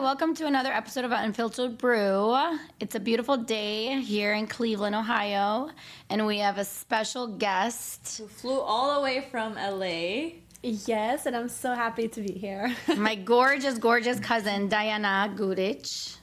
welcome to another episode of Unfiltered Brew. It's a beautiful day here in Cleveland, Ohio, and we have a special guest. Who flew all the way from LA. Yes, and I'm so happy to be here. My gorgeous, gorgeous cousin, Dajana Gudic.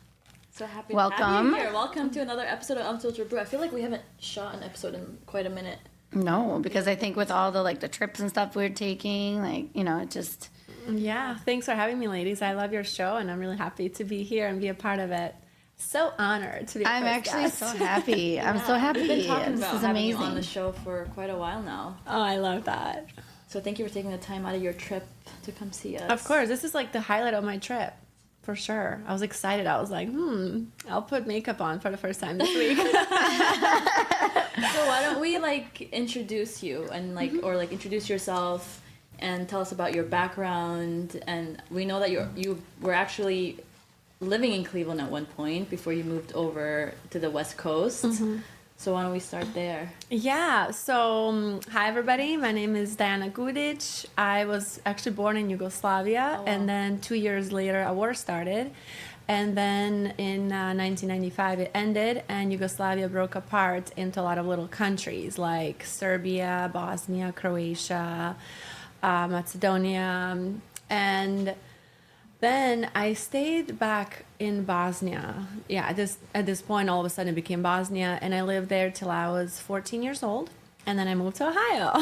So happy Welcome. to have you here. Welcome to another episode of Unfiltered Brew. I feel like we haven't shot an episode in quite a minute. No, because I think with all the trips and stuff we're taking, it just... Yeah, thanks for having me, ladies. I love your show, and I'm really happy to be here and be a part of it. So honored to be. I'm actually so happy. I'm so happy. We've been talking This about is having you amazing. on the show for quite a while now. Oh, I love that. So thank you for taking the time out of your trip to come see us. Of course, this is like the highlight of my trip, for sure. I was excited. I was like, I'll put makeup on for the first time this week. So why don't we introduce you and or introduce yourself and tell us about your background. And we know that you were actually living in Cleveland at one point before you moved over to the West Coast. Mm-hmm. So why don't we start there? Yeah, so hi everybody. My name is Dajana Gudic. I was actually born in Yugoslavia, and then 2 years later a war started. And then in 1995 it ended, and Yugoslavia broke apart into a lot of little countries like Serbia, Bosnia, Croatia, Macedonia, and then I stayed back in Bosnia. Yeah, at this point, all of a sudden it became Bosnia, and I lived there till I was 14 years old, and then I moved to Ohio.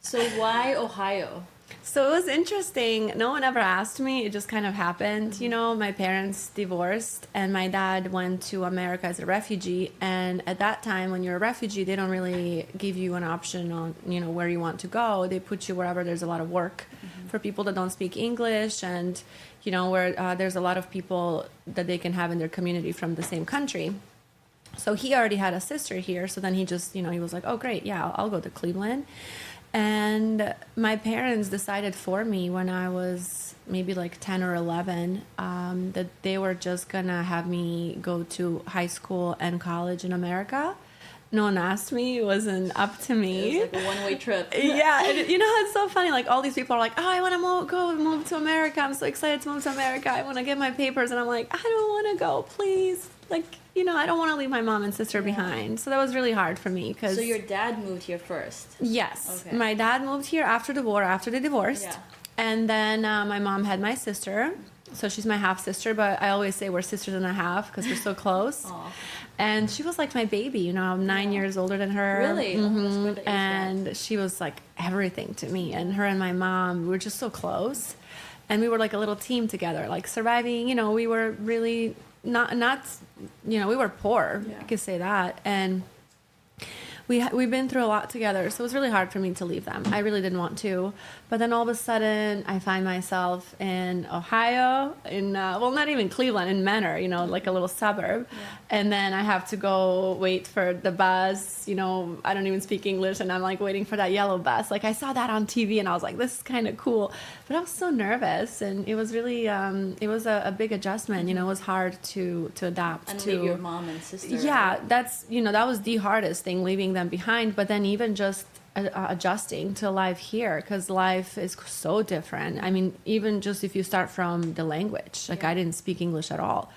So why Ohio? So it was interesting. No one ever asked me. It just kind of happened. Mm-hmm. You know, my parents divorced, and my dad went to America as a refugee. And at that time, when you're a refugee, they don't really give you an option on, where you want to go. They put you wherever there's a lot of work for people that don't speak English, and, where there's a lot of people that they can have in their community from the same country. So he already had a sister here. So then he just, he was like, oh, great. Yeah, I'll go to Cleveland. And my parents decided for me when I was maybe 10 or 11 that they were just going to have me go to high school and college in America. No one asked me. It wasn't up to me. It was a one-way trip. Yeah. And, it's so funny. All these people are like, oh, I want to move to America. I'm so excited to move to America. I want to get my papers. And I'm like, I don't want to go, please. I don't want to leave my mom and sister behind. So that was really hard for me. So your dad moved here first? Yes. Okay. My dad moved here after the war, after they divorced. Yeah. And then my mom had my sister. So she's my half-sister, but I always say we're sisters and a half because we're so close. And she was like my baby. I'm 9 years older than her. Really? Mm-hmm. And she was like everything to me. And her and my mom, we were just so close. And we were like a little team together, surviving. We were really... Not we were poor. Yeah. I could say that, and we've been through a lot together. So it was really hard for me to leave them. I really didn't want to, but then all of a sudden I find myself in Ohio, in not even Cleveland, in Menor, like a little suburb, and then I have to go wait for the bus. I don't even speak English, and I'm waiting for that yellow bus. I saw that on TV, and I was like, this is kind of cool, but I was so nervous, and it was really it was a big adjustment. It was hard to adapt and to leave your mom and sister. Yeah, that's that was the hardest thing, leaving them behind. But then even just adjusting to life here, because life is so different. I mean, even just if you start from the language, I didn't speak English at all.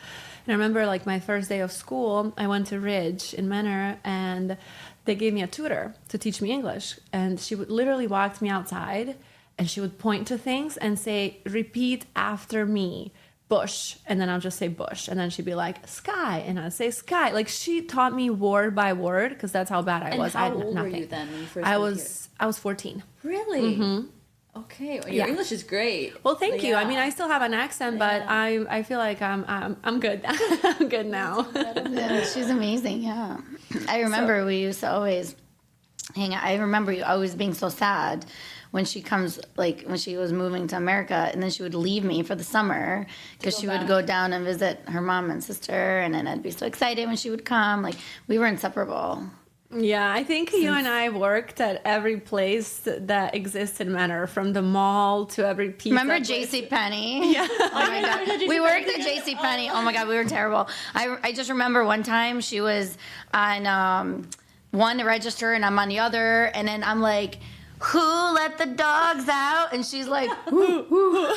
And I remember my first day of school, I went to Ridge in Menor, and they gave me a tutor to teach me English. And she would literally walk me outside, and she would point to things and say, repeat after me. Bush, and then I'll just say bush, and then she'd be like sky, and I'd say sky. She taught me word by word, because that's how bad I was. How old were you then when you first moved here? I was 14. Really? Mm-hmm. Okay, well, your English is great. Well, thank you. I mean, I still have an accent, but I feel like I'm good. I'm good now. Yeah, she's amazing. Yeah, I remember we used to always hang out. I remember you always being so sad when she comes, when she was moving to America, and then she would leave me for the summer because she would go down and visit her mom and sister, and then I'd be so excited when she would come. We were inseparable. Yeah, I think you and I worked at every place that exists in Menor, from the mall to every pizza. Remember JCPenney? Yeah. Oh my God. We worked at JCPenney. Oh my God, we were terrible. I just remember one time she was on one register and I'm on the other, and then I'm like, who let the dogs out? And she's like, who?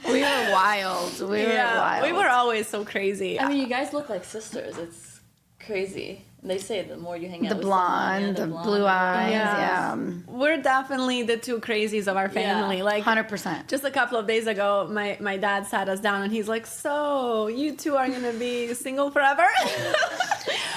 We were wild. We were wild. we were always so crazy. I mean, you guys look like sisters. It's crazy. They say the more you hang out the with blonde, someone, the blue eyes. Yeah. Yeah. We're definitely the two crazies of our family. Yeah. Like 100%. just a couple of days ago, my dad sat us down and he's like, "So you two are gonna be single forever?"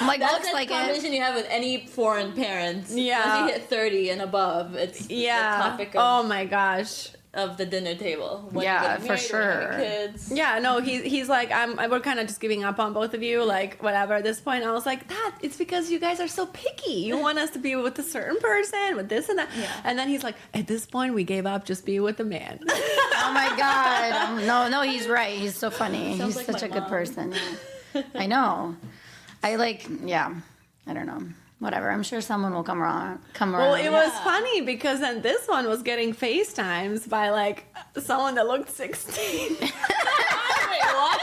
I'm like, That's looks the like it. conversation you have with any foreign parents. Yeah. Once you hit 30 and above, it's the topic Oh of, my gosh. of the dinner table. When Yeah, you get for married, when you have sure. kids. Yeah, no, he's like, we're kind of just giving up on both of you, like whatever. At this point, I was like, Dad, it's because you guys are so picky. You want us to be with a certain person, with this and that. Yeah. And then he's like, at this point, we gave up. Just be with a man. Oh my God. No, he's right. He's so funny. Sounds He's like such a my good mom. person. I know. Yeah. I don't know. Whatever. I'm sure someone will come around. Well, it was Yeah. funny because then this one was getting FaceTimes by like someone that looked 16. Wait, what?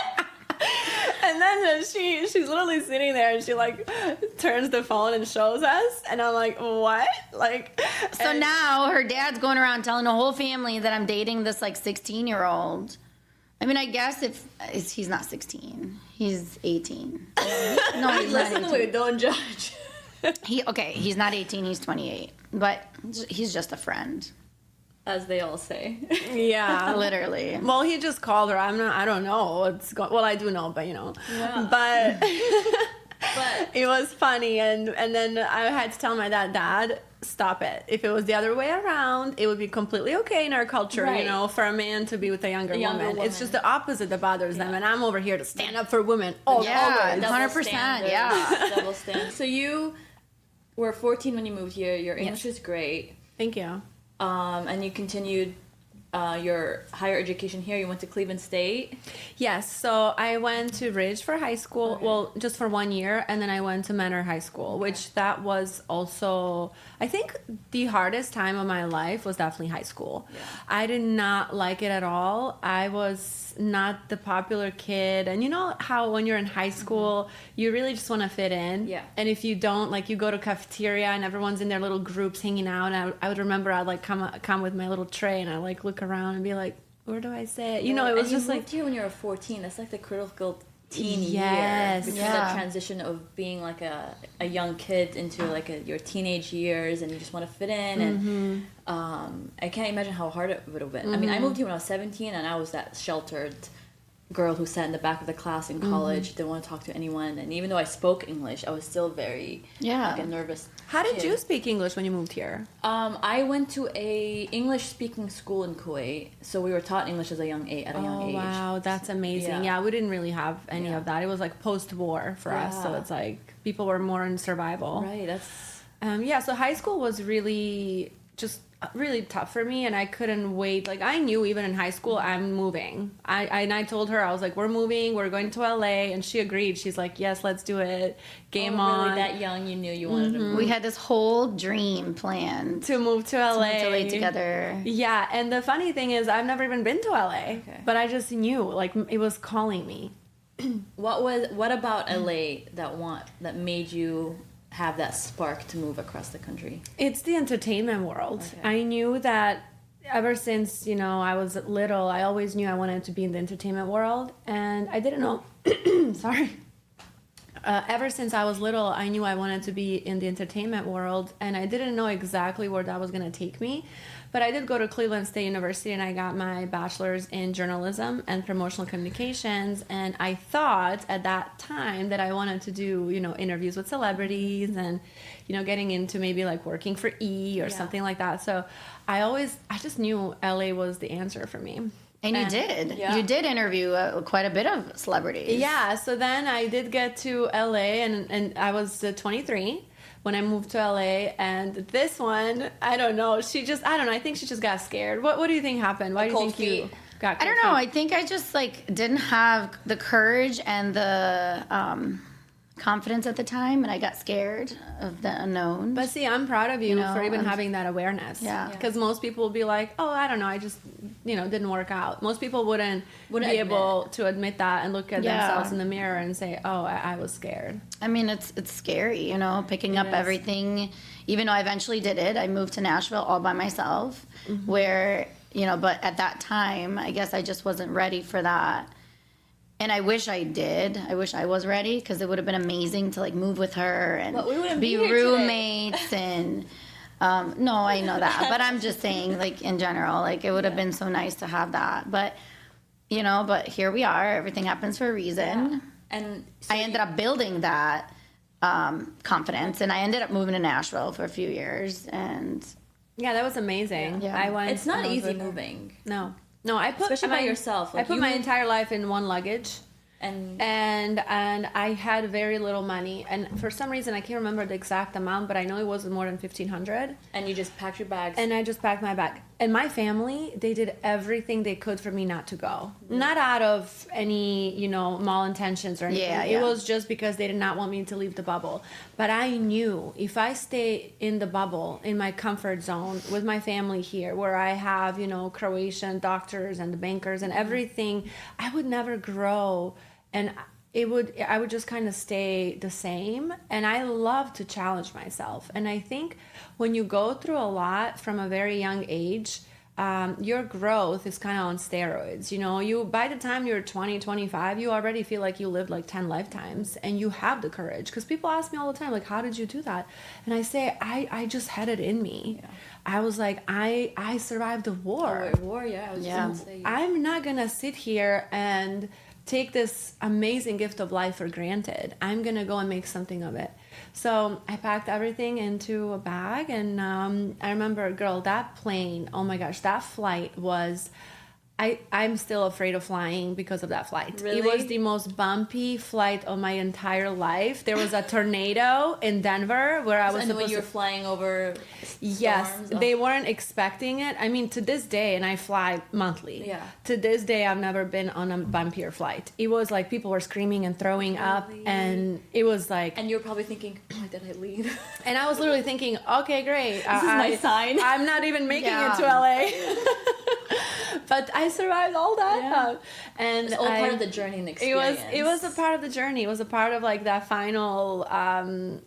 And then she's literally sitting there and she like turns the phone and shows us. And I'm like, what? Like, So and- now her dad's going around telling the whole family that I'm dating this like 16-year-old. I mean, I guess he's not 16, he's 18. No, he's not Listen, 18. wait, don't judge. He's not 18, he's 28. But he's just a friend, As they all say. yeah. literally. Well, he just called her. I don't know what's going. Well, I do know, but you know. Yeah. But But it was funny, and then I had to tell my dad, stop it. If it was the other way around, it would be completely okay in our culture, Right. you know, for a man to be with a younger, younger woman. It's woman. just the opposite that bothers them, and I'm over here to stand up for women. Oh, Yeah. always. double 100%, standards, yeah. Double standards. So you were 14 when you moved here. Your English Yes. is great. Thank you. And you continued your higher education here. You went to Cleveland State. Yes, so I went to Ridge for high school, Okay. well, just for 1 year, and then I went to Menor High School, which that was also, I think the hardest time of my life was definitely high school. Yeah. I did not like it at all. I was not the popular kid, and you know how when you're in high school, you really just want to fit in. Yeah. And if you don't, like you go to cafeteria and everyone's in their little groups hanging out, and I would remember I'd like come with my little tray and I like look around and be like, where do I sit? You know, it was and just you like, moved here when you were 14. That's like the critical teen Yes. year. Between Yeah. the transition of being like a young kid into like your teenage years, and you just want to fit in. And I can't imagine how hard it would have been. I mean, I moved here when I was 17, and I was that sheltered girl who sat in the back of the class in college, didn't want to talk to anyone. And even though I spoke English, I was still very Yeah. like a nervous how did kid. you speak English when you moved here? I went to a English speaking school in Kuwait, so we were taught English at a young age. Oh, wow, that's amazing. Yeah. Yeah, we didn't really have any Yeah. of that. It was like post-war for us, so Yeah. it's like people were more in survival. Right, that's Yeah, so high school was really just really tough for me, and I couldn't wait. Like I knew even in high school I'm moving. I told her, I was like, we're moving, we're going to LA, and she agreed. She's like, yes, let's do it. Game really on. that young. You knew you wanted to move. We had this whole dream planned to move to LA. to LA together. Yeah, and the funny thing is I've never even been to LA, Okay. but I just knew like it was calling me. What about LA that made you have that spark to move across the country? It's the entertainment world. Okay. I knew that ever since, you know, I was little, I always knew I wanted to be in the entertainment world, and I didn't know sorry. Ever since I was little, I knew I wanted to be in the entertainment world, and I didn't know exactly where that was going to take me. But I did go to Cleveland State University, and I got my bachelor's in journalism and promotional communications. And I thought at that time that I wanted to do, you know, interviews with celebrities and, you know, getting into maybe like working for E or Yeah. something like that. So I just knew LA was the answer for me. And you did. Yeah. You did interview quite a bit of celebrities. Yeah, so then I did get to LA, and I was 23 when I moved to LA, and this one, I don't know, I think she just got scared. What do you think happened? Why do you Cold think you feet. got I don't cold know. feet? I think I just like didn't have the courage and the confidence at the time, and I got scared of the unknown. But see, I'm proud of you, You know, for even I'm- having that awareness. Yeah. Because most people will be like, oh, I don't know, I just, you know, didn't work out. Most people wouldn't be admit. able to admit that and look at Yeah. themselves in the mirror and say, oh, I was scared. I mean, it's scary, you know, picking up is. everything. Even though I eventually did it, I moved to Nashville all by myself, where but at that time, I guess I just wasn't ready for that. And I wish I did. I wish I was ready, because it would have been amazing to like move with her and But we wouldn't be be here roommates and no, I know that, but I'm just saying, like, in general, like, it would have been so nice to have that. But but here we are. Everything happens for a reason. Yeah. And so I ended up building that confidence, and I ended up moving to Nashville for a few years. And Yeah, that was amazing. Yeah. I went. it's not I was easy with her. moving. No, I put Especially by yourself. Like, I put you my moved- entire life in one luggage. And And I had very little money, and for some reason I can't remember the exact amount, but I know it wasn't more than $1,500. you just packed your bags. And I just packed my bag. And my family, they did everything they could for me not to go. Not out of any, malintentions or anything. Yeah, It yeah. was just because they did not want me to leave the bubble. But I knew if I stay in the bubble, in my comfort zone, with my family here, where I have, Croatian doctors and the bankers and everything, I would never grow. And I would just kind of stay the same. And I love to challenge myself. And I think when you go through a lot from a very young age, your growth is kind of on steroids. You by the time you're 20, 25, you already feel like you lived like 10 lifetimes, and you have the courage. Because people ask me all the time, like, how did you do that? And I say, I just had it in me. Yeah. I was like, I survived the war. War, yeah. I was Yeah. just gonna say. I'm not gonna sit here and take this amazing gift of life for granted. I'm gonna go and make something of it. So I packed everything into a bag, and I remember, girl, that plane, oh my gosh, that flight was, I'm still afraid of flying because of that flight. Really? It was the most bumpy flight of my entire life. There was a tornado in Denver where I was And when supposed you were to... flying over Yes, storms, they weren't expecting it. I mean, to this day, and I fly monthly. Yeah. To this day, I've never been on a bumpier flight. It was like people were screaming and throwing up, and it was like... And you were probably thinking, why did I leave? And I was literally thinking, okay, great. This is my sign. I'm not even making Yeah. it to LA. But I survived all that. Yeah. And It's all part of the journey and experience. It was a part of the journey. It was a part of like that final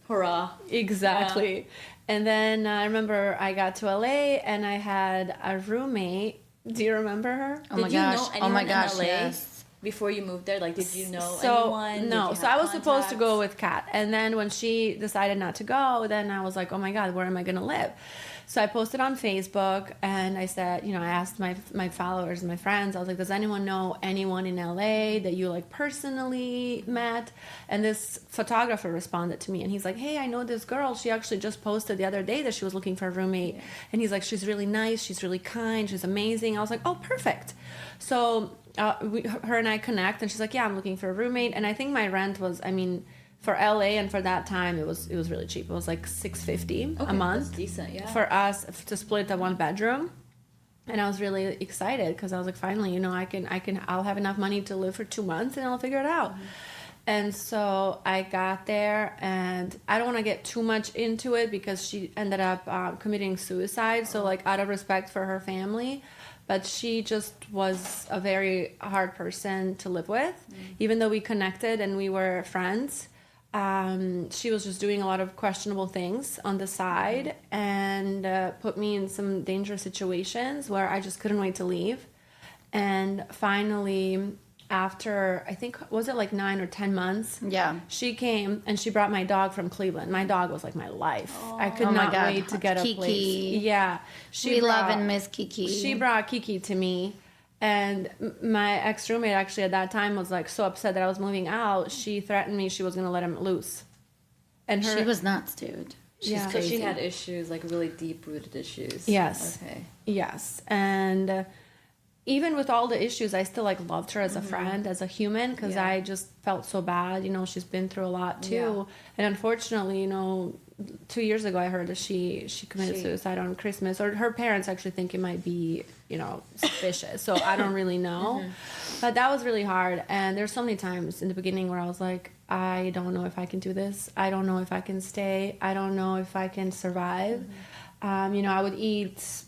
Hurrah. exactly. And then I remember I got to LA and I had a roommate. Do you remember her? oh my Did you gosh, know oh my anyone gosh, in LA? yes. Before you moved there, like, did you know So anyone? no, Did you so I have was supposed to go contacts? with Kat, and then when she decided not to go, then I was like, oh my god, where am I gonna live? So I posted on Facebook, and I said, I asked my followers and my friends, I was like, does anyone know anyone in LA that you like personally met? And this photographer responded to me, and he's like, hey, I know this girl. She actually just posted the other day that she was looking for a roommate, and he's like, she's really nice, she's really kind, she's amazing. I was like, oh, perfect. So her and I connect, and she's like, yeah, I'm looking for a roommate. And I think my rent was, for LA and for that time, it was really cheap. It was like $650 a month. That's decent, yeah. For us to split a one bedroom. And I was really excited because I was like, finally, I'll have enough money to live for 2 months and I'll figure it out. Mm-hmm. And so I got there, and I don't want to get too much into it because she ended up committing suicide. So like, out of respect for her family, but she just was a very hard person to live with. Even though we connected and we were friends, she was just doing a lot of questionable things on the side, and put me in some dangerous situations where I just couldn't wait to leave. And finally, after, I think, was it like 9 or 10 months? Yeah. She came and she brought my dog from Cleveland. My dog was like my life. I could Oh my not God. wait to get a Kiki. place. Yeah. We love and miss Kiki. She brought Kiki to me. And my ex-roommate actually at that time was like so upset that I was moving out. She threatened me she was going to let him loose. And She was nuts, dude. She's Yeah. So crazy. she had issues, like really deep-rooted issues. Yes. Okay. Yes. And even with all the issues, I still like loved her as a friend, as a human, because Yeah. I just felt so bad. She's been through a lot too. Yeah. And unfortunately, 2 years ago, I heard that she committed suicide on Christmas, or her parents actually think it might be, suspicious. So I don't really know. But that was really hard. And there's so many times in the beginning where I was like, I don't know if I can do this. I don't know if I can stay. I don't know if I can survive. I would eat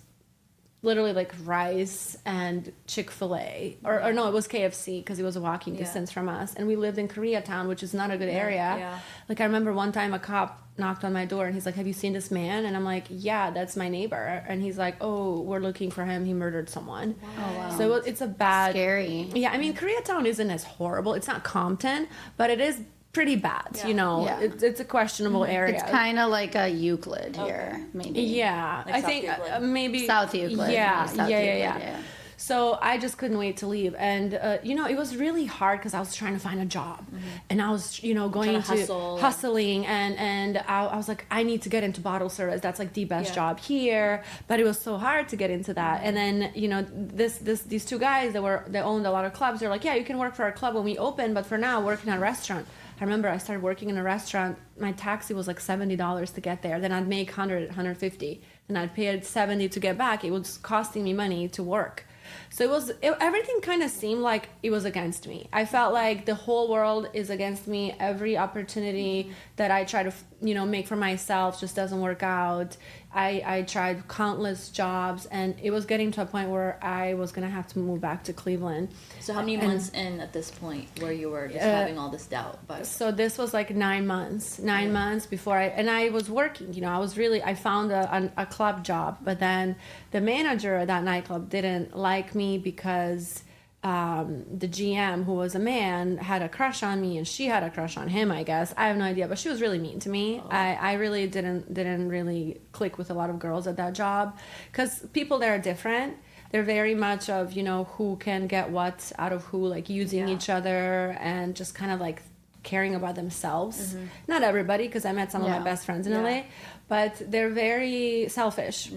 literally like rice and Chick-fil-A, or no, it was KFC because it was a walking distance from us, and we lived in Koreatown, which is not a good area. Yeah. Like I remember one time a cop knocked on my door and he's like, "Have you seen this man?" And I'm like, "Yeah, that's my neighbor." And he's like, "Oh, we're looking for him. He murdered someone." Oh, wow. So it's a bad, Scary. Yeah, I mean, Koreatown isn't as horrible. It's not Compton, but it is pretty bad. You know, Yeah. it's a questionable area. It's kind of like a Euclid here, maybe. Yeah, Like I South think Euclid. maybe South Euclid. Yeah, South yeah, Euclid, yeah. So I just couldn't wait to leave, and you know, it was really hard because I was trying to find a job, and I was, you know, going Trying to to hustle. hustling, and I was like, I need to get into bottle service. That's like the best Yeah. job here, but it was so hard to get into that. And then, you know, these two guys they owned a lot of clubs. They're like, yeah, you can work for our club when we open, but for now, work in a restaurant. I remember I started working in a restaurant. My taxi was like $70 to get there. Then I'd make 150. Then I'd pay $70 to get back. It was costing me money to work. So everything kind of seemed like it was against me. I felt like the whole world is against me. Every opportunity that I try to, you know, make for myself just doesn't work out. I tried countless jobs, and it was getting to a point where I was going to have to move back to Cleveland. So how many months in at this point where you were just having all this doubt? But So this was like 9 months. 9 months before I was working. You know, I found a club job, but then the manager at that nightclub didn't like me because the GM, who was a man, had a crush on me, and she had a crush on him, I guess. I have no idea, but she was really mean to me. I really didn't really click with a lot of girls at that job because people there are different. They're very much of, you know, who can get what out of who, like using each other and just kind of like caring about themselves. Not everybody, because I met some of my best friends in LA, but they're very selfish.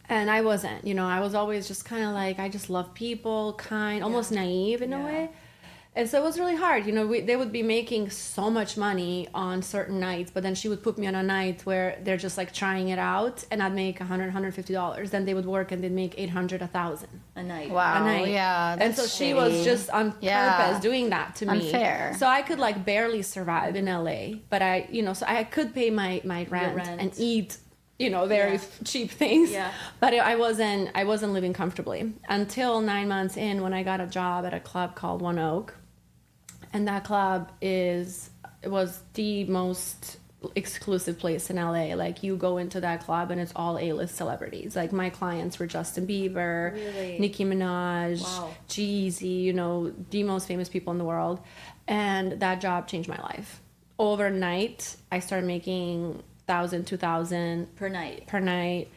And I wasn't, you know, I was always just kind of like, I just love people, kind, almost naive in a way. And so it was really hard. You know, they would be making so much money on certain nights, but then she would put me on a night where they're just like trying it out, and I'd make $100, $150. Then they would work and they'd make $800, $1,000 a night. Wow. a night. Yeah. And so she was just on purpose doing that to me. Unfair. So I could like barely survive in LA, but I, you know, so I could pay my rent and eat, you know, very cheap things. Yeah. But I wasn't living comfortably until 9 months in, when I got a job at a club called One Oak. And that club was the most exclusive place in LA. Like, you go into that club and it's all A-list celebrities. Like, my clients were Justin Bieber, Really? Nicki Minaj, Wow. Jeezy, you know, the most famous people in the world. And that job changed my life. Overnight, I started making $1,000, $2,000 Per night.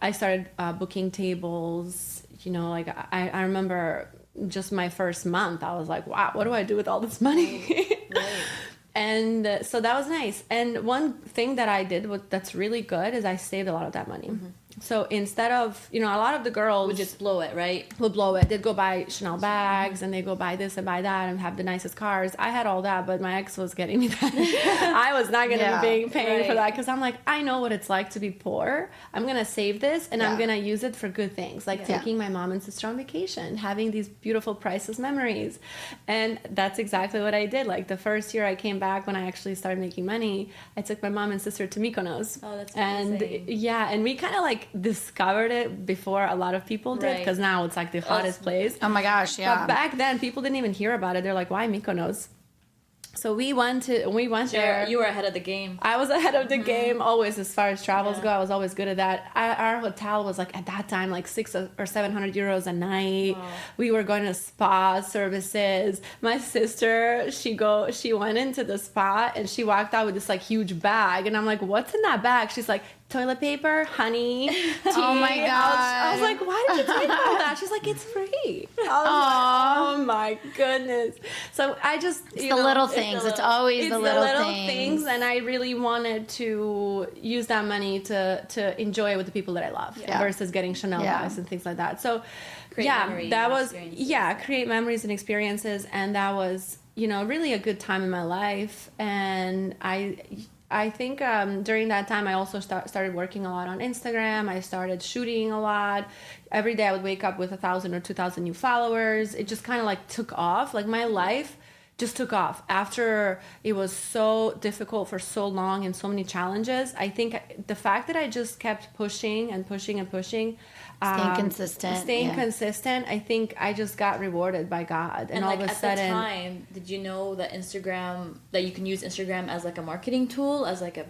I started booking tables. You know, like I remember just my first month, I was like, wow, what do I do with all this money? Right. And so that was nice. And one thing that I did that's really good is I saved a lot of that money. So instead of, you know, a lot of the girls Would just blow it, right? would blow it. They'd go buy Chanel bags and they go buy this and buy that and have the nicest cars. I had all that, but my ex was getting me that. I was not going to be paying for that, because I'm like, I know what it's like to be poor. I'm going to save this and I'm going to use it for good things, like taking my mom and sister on vacation, having these beautiful priceless memories. And that's exactly what I did. Like, the first year I came back, when I actually started making money, I took my mom and sister to Mykonos. Oh, that's and amazing. and we kind of like discovered it before a lot of people did, because now it's like the hottest place. Oh my gosh, yeah. But back then, people didn't even hear about it. They're like, "Why Mykonos?" So we went there. You were ahead of the game. I was ahead of the game always, as far as travels go. I was always good at that. Our hotel was like, at that time, like 600 or 700 euros a night. Wow. We were going to spa services. My sister, she went into the spa and she walked out with this like huge bag, and I'm like, "What's in that bag?" She's like, "Toilet paper, honey, tea." Oh my I was God. like, "Why did you take all that?" She's like, "It's free." I was like, "Oh my goodness!" So I just It's the little things. It's always the little things. And I really wanted to use that money to enjoy it with the people that I love, versus getting Chanel bags and things like that. So Create memories that and was experiences. create memories and experiences, and that was, you know, really a good time in my life. And I think during that time, I also started working a lot on Instagram. I started shooting a lot. Every day I would wake up with 1,000 or 2,000 new followers. It just kind of like took off. Like, my life just took off after it was so difficult for so long and so many challenges. I think the fact that I just kept pushing and pushing and pushing, Staying consistent. I think I just got rewarded by God. And all like of a at sudden, the time, did you know that that you can use Instagram as like a marketing tool, as like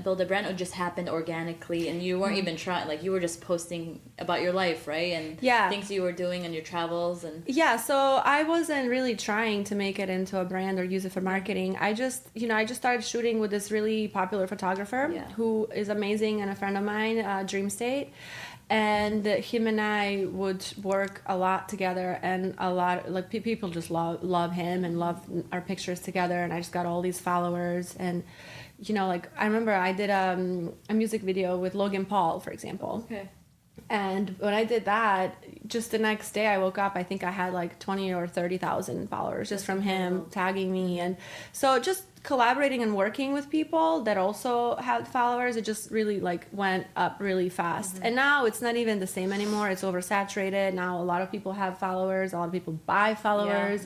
build a brand, or just happened organically and you weren't even trying, like you were just posting about your life, right? And things you were doing and your travels and so I wasn't really trying to make it into a brand or use it for marketing. I just started shooting with this really popular photographer who is amazing and a friend of mine, Dream State. And him and I would work a lot together, and a lot like people just love him and love our pictures together. And I just got all these followers, and like I remember I did a music video with Logan Paul, for example. Okay. And when I did that, just the next day I woke up, I think I had like 20 or 30,000 followers just from him tagging me. And so just collaborating and working with people that also had followers, it just really like went up really fast. And now it's not even the same anymore. It's oversaturated. Now a lot of people have followers. A lot of people buy followers.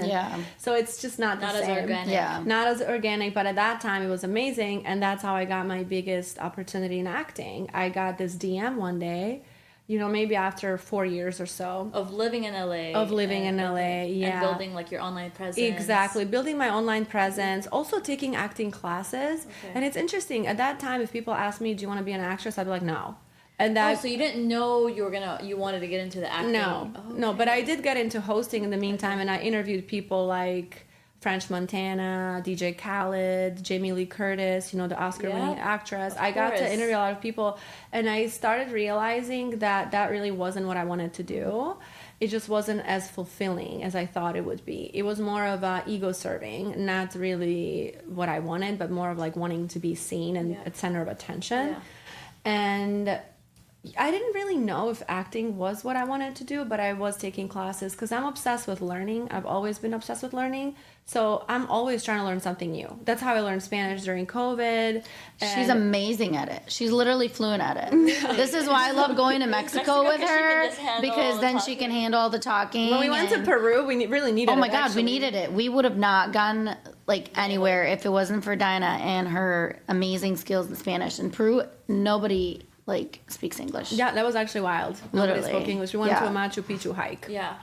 So it's just not the same. As organic. Not as organic, but at that time it was amazing. And that's how I got my biggest opportunity in acting. I got this DM one day, maybe after 4 years or so. Of living in LA. And building like your online presence. Exactly. Building my online presence. Also taking acting classes. Okay. And it's interesting. At that time, if people asked me, do you want to be an actress? I'd be like, no. And that. So you didn't know you wanted to get into the acting? No, but I did get into hosting in the meantime, and I interviewed people like French Montana, DJ Khaled, Jamie Lee Curtis, the Oscar-winning actress. I got to interview a lot of people, and I started realizing that really wasn't what I wanted to do. It just wasn't as fulfilling as I thought it would be. It was more of ego serving, not really what I wanted, but more of like wanting to be seen and a center of attention. Yeah. And I didn't really know if acting was what I wanted to do, but I was taking classes because I'm obsessed with learning. I've always been obsessed with learning. So I'm always trying to learn something new. That's how I learned Spanish during COVID. She's amazing at it. She's literally fluent at it. This is why I love going to Mexico with her, because then she can handle all the talking. When we went to Peru, we really needed it. Oh my God, actually. we needed it. We would have not gone like anywhere if it wasn't for Diana and her amazing skills in Spanish. In Peru, nobody like speaks English. Yeah, that was actually wild. Nobody Literally. spoke English. We went to a Machu Picchu hike. Yeah.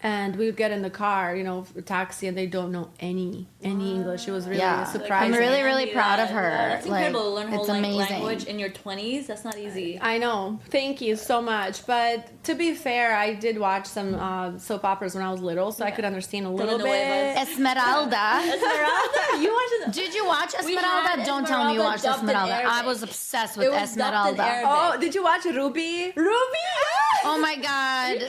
And we would get in the car, a taxi, and they don't know any English. It was really surprising. I'm really proud of her. That's incredible to learn a whole language in your 20s. That's not easy. I know. Thank you so much. But to be fair, I did watch some soap operas when I was little, so I could understand a little bit. Esmeralda. You watched it? Did you watch Esmeralda? Don't tell me you watched Esmeralda. I was obsessed with Esmeralda. Oh, did you watch Ruby? Oh my God,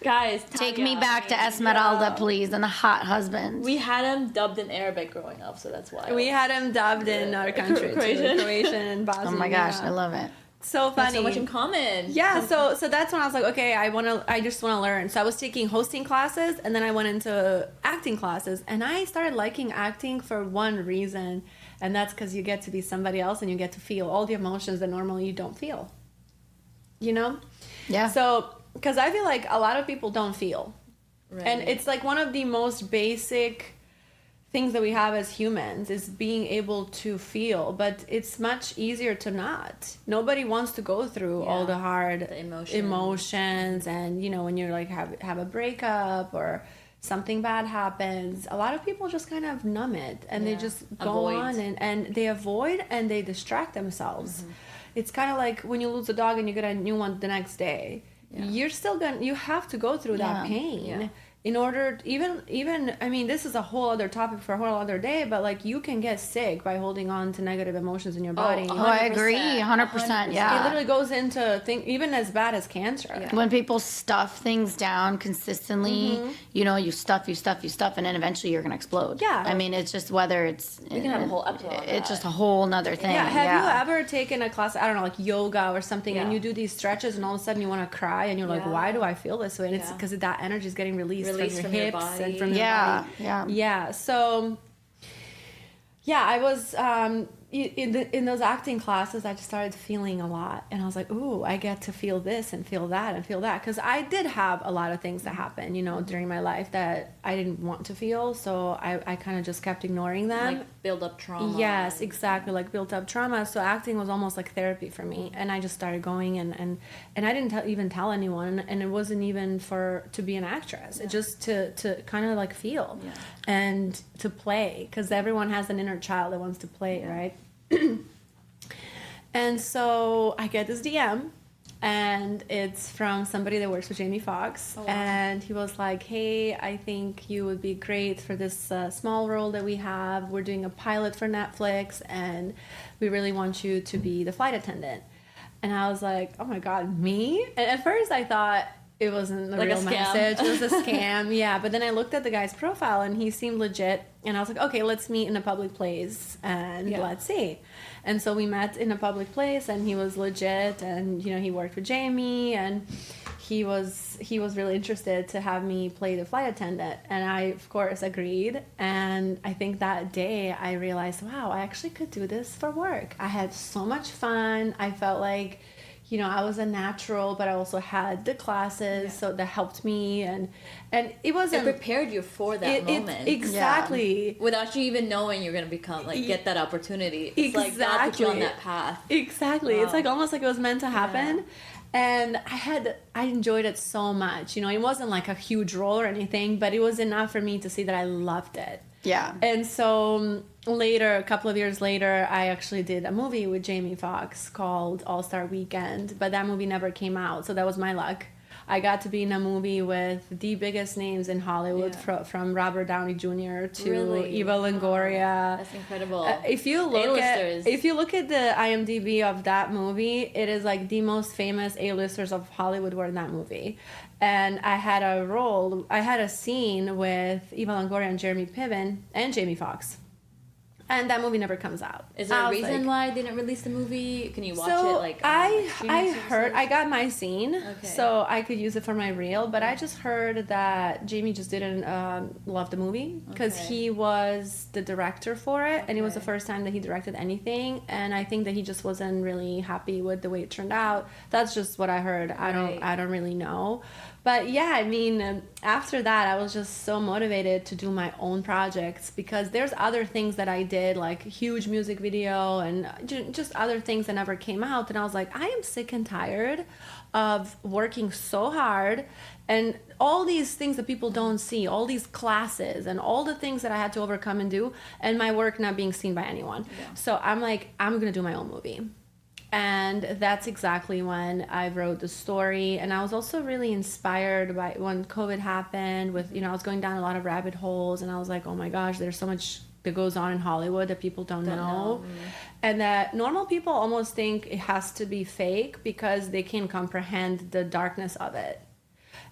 guys. Take me back to Tanya. Esmeralda, please, and the hot husband. We had him dubbed in Arabic growing up, so that's why. We had him dubbed in our country, Croatian and Bosnian. Oh my gosh, I love it. So funny. So much in common. Yeah, so that's when I was like, okay, I just want to learn. So I was taking hosting classes, and then I went into acting classes, and I started liking acting for one reason, and that's because you get to be somebody else and you get to feel all the emotions that normally you don't feel. Yeah. So, because I feel like a lot of people don't feel. Right. And it's like one of the most basic things that we have as humans is being able to feel, but it's much easier to not. Nobody wants to go through all the hard emotions, and when you're like have a breakup or something bad happens, a lot of people just kind of numb it, and they just go on and they avoid and they distract themselves. It's kind of like when you lose a dog and you get a new one the next day. You're still you have to go through that pain in order, even I mean, this is a whole other topic for a whole other day, but like you can get sick by holding on to negative emotions in your body. Oh, I agree, 100%. Yeah, it literally goes into even as bad as cancer. Yeah. When people stuff things down consistently, you stuff, and then eventually you're gonna explode. Yeah, I mean, it's just whether we can have a whole episode. It's just a whole nother thing. Yeah, have you ever taken a class, I don't know, like yoga or something, and you do these stretches, and all of a sudden you want to cry, and you're like, why do I feel this way? And it's because that energy is getting released from your hips and from your body. Yeah. So, I was, in those acting classes, I just started feeling a lot, and I was like, "Ooh, I get to feel this and feel that and feel that," because I did have a lot of things that happened, during my life that I didn't want to feel, so I kind of just kept ignoring them. Like build up trauma. Yes, exactly, like built up trauma. So acting was almost like therapy for me, and I just started going, and I didn't even tell anyone, and it wasn't even to be an actress. It just to kind of like feel, and to play, because everyone has an inner child that wants to play, right? And so I get this DM, and it's from somebody that works with Jamie Foxx. Oh, wow. And he was like, "Hey, I think you would be great for this small role that we have. We're doing a pilot for Netflix, and we really want you to be the flight attendant." And I was like, "Oh my God, me?" And at first I thought it wasn't the like real message. It was a scam. Yeah. But then I looked at the guy's profile, and he seemed legit. And I was like, okay, let's meet in a public place, and let's see. And so we met in a public place, and he was legit, and he worked with Jamie, and he was really interested to have me play the flight attendant, and I of course agreed. And I think that day I realized, wow, I actually could do this for work. I had so much fun. I felt like I was a natural, but I also had the classes, so that helped me, and it wasn't. It prepared you for that moment. Exactly. Yeah. Without you even knowing you're gonna become get that opportunity. It's like God put you on that path. Exactly. Wow. It's like almost like it was meant to happen. Yeah. And I enjoyed it so much. It wasn't like a huge role or anything, but it was enough for me to see that I loved it. Yeah. And so later, a couple of years later, I actually did a movie with Jamie Foxx called All-Star Weekend, but that movie never came out, so that was my luck. I got to be in a movie with the biggest names in Hollywood, from Robert Downey Jr. to Eva Longoria. That's incredible. If you look at the IMDb of that movie, it is like the most famous A-listers of Hollywood were in that movie. And I had a scene with Eva Longoria and Jeremy Piven and Jamie Foxx. And that movie never comes out. Is there a reason why they didn't release the movie? Can you watch it I heard, I got my scene, so I could use it for my reel, but I just heard that Jamie just didn't love the movie, because he was the director for it, and it was the first time that he directed anything, and I think that he just wasn't really happy with the way it turned out. That's just what I heard. I don't really know. But yeah, I mean, after that, I was just so motivated to do my own projects, because there's other things that I did, like huge music video and just other things that never came out. And I was like, I am sick and tired of working so hard and all these things that people don't see, all these classes and all the things that I had to overcome and do, and my work not being seen by anyone. Yeah. So I'm like, I'm going to do my own movie. And that's exactly when I wrote the story. And I was also really inspired by when COVID happened with, I was going down a lot of rabbit holes, and I was like, oh my gosh, there's so much that goes on in Hollywood that people don't know. And that normal people almost think it has to be fake because they can comprehend the darkness of it.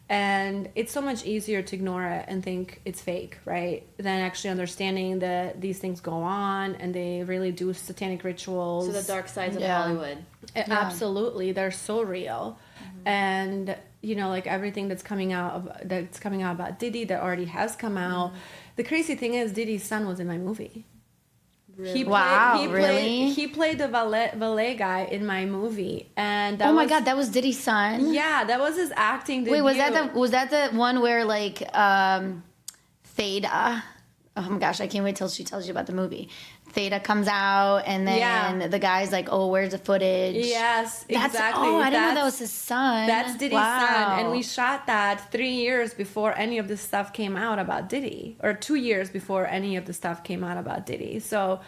And it's so much easier to ignore it and think it's fake, right? Than actually understanding that these things go on and they really do satanic rituals. So the dark sides of Hollywood. Absolutely. They're so real. Mm-hmm. And, like everything that's coming out about Diddy that already has come out. Mm-hmm. The crazy thing is Diddy's son was in my movie. Really? He played the valet guy in my movie, and oh my God, that was Diddy's son. Yeah, that was his acting debut. Wait, was that the one where like Theta? Oh my gosh, I can't wait till she tells you about the movie. Theta comes out, and then the guy's like, "Oh, where's the footage?" Yes, exactly. I didn't know that was his son. That's Diddy's son, and we shot that 3 years before any of this stuff came out about Diddy, or 2 years before any of the stuff came out about Diddy. So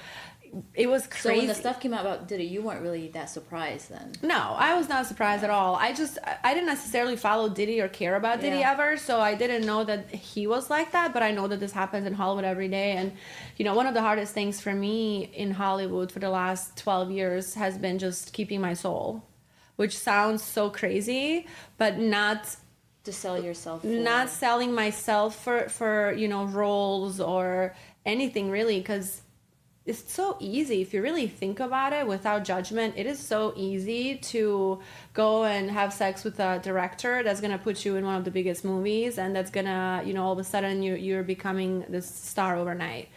it was crazy. So when the stuff came out about Diddy, you weren't really that surprised then? No, I was not surprised at all. I didn't necessarily follow Diddy or care about Diddy ever, so I didn't know that he was like that, but I know that this happens in Hollywood every day. And, one of the hardest things for me in Hollywood for the last 12 years has been just keeping my soul, which sounds so crazy, but not to sell yourself for. Not selling myself for roles or anything really, because it's so easy if you really think about it without judgment. It is so easy to go and have sex with a director that's going to put you in one of the biggest movies, and that's going to, all of a sudden you're becoming this star overnight.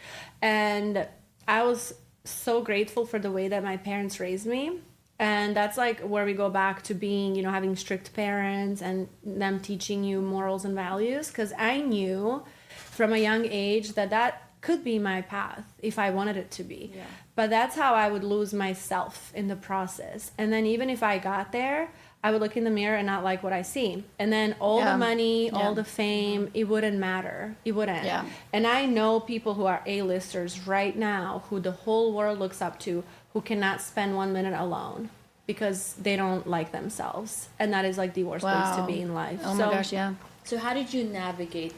And I was so grateful for the way that my parents raised me. And that's like where we go back to being, you know, having strict parents and them teaching you morals and values. Because I knew from a young age that that could be my path if I wanted it to be. Yeah. But that's how I would lose myself in the process. And then even if I got there, I would look in the mirror and not like what I see. And then all the money, all the fame, it wouldn't matter. It wouldn't. Yeah. And I know people who are A-listers right now who the whole world looks up to, who cannot spend 1 minute alone because they don't like themselves. And that is like the worst place to be in life. Oh my gosh, yeah. So how did you navigate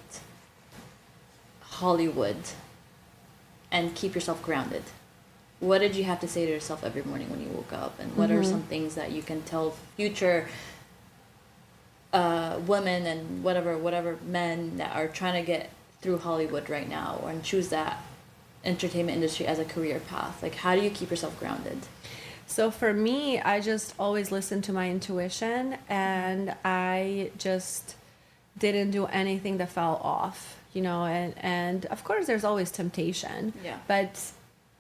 Hollywood and keep yourself grounded? What did you have to say to yourself every morning when you woke up? And what are some things that you can tell future women and whatever men that are trying to get through Hollywood right now and choose that entertainment industry as a career path? Like, how do you keep yourself grounded? So for me, I just always listened to my intuition, and I just didn't do anything that fell off, you know, and of course there's always temptation. Yeah. But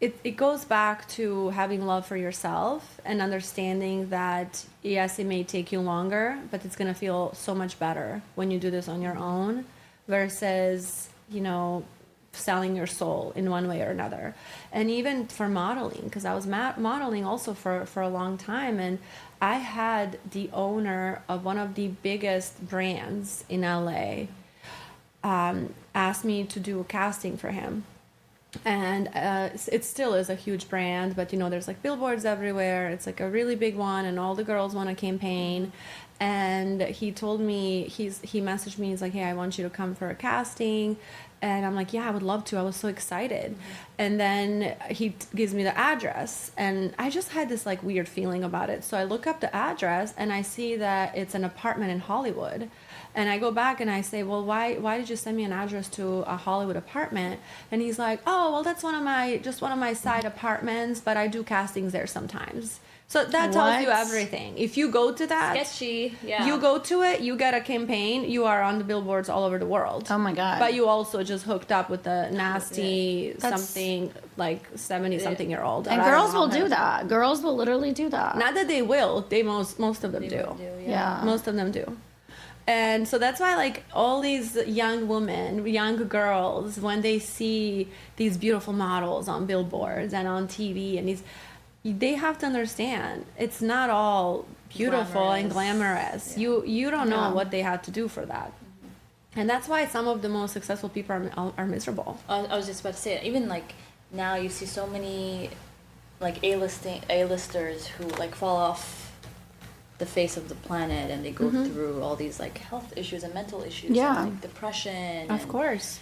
it goes back to having love for yourself and understanding that, yes, it may take you longer, but it's going to feel so much better when you do this on your own versus, you know, selling your soul in one way or another. And even for modeling, because I was modeling also for a long time, and I had the owner of one of the biggest brands in LA asked me to do a casting for him. And it still is a huge brand, but you know, there's like billboards everywhere. It's like a really big one, and all the girls want to campaign. And he told me, he messaged me, he's like, hey, I want you to come for a casting. And I'm like, yeah, I would love to. I was so excited. And then he gives me the address, and I just had this like weird feeling about it. So I look up the address and I see that it's an apartment in Hollywood. And I go back and I say, well, why did you send me an address to a Hollywood apartment? And he's like, oh, well, that's one of my side apartments, but I do castings there sometimes. So that tells you everything. If you go to that, Sketchy, yeah. you go to it, you get a campaign, you are on the billboards all over the world. Oh my God. But you also just hooked up with a nasty something like 70-something-year-old. And girls will do that. Girls will literally do that. Not that they will. They most of them do. Yeah. Most of them do. And so that's why, like, all these young women, young girls, when they see these beautiful models on billboards and on TV, and they have to understand it's not all beautiful and glamorous. Yeah. You don't know what they had to do for that. And that's why some of the most successful people are miserable. I was just about to say, even like now you see so many like A-listers who like fall off the face of the planet, and they go through all these like health issues and mental issues, and, like depression, of course,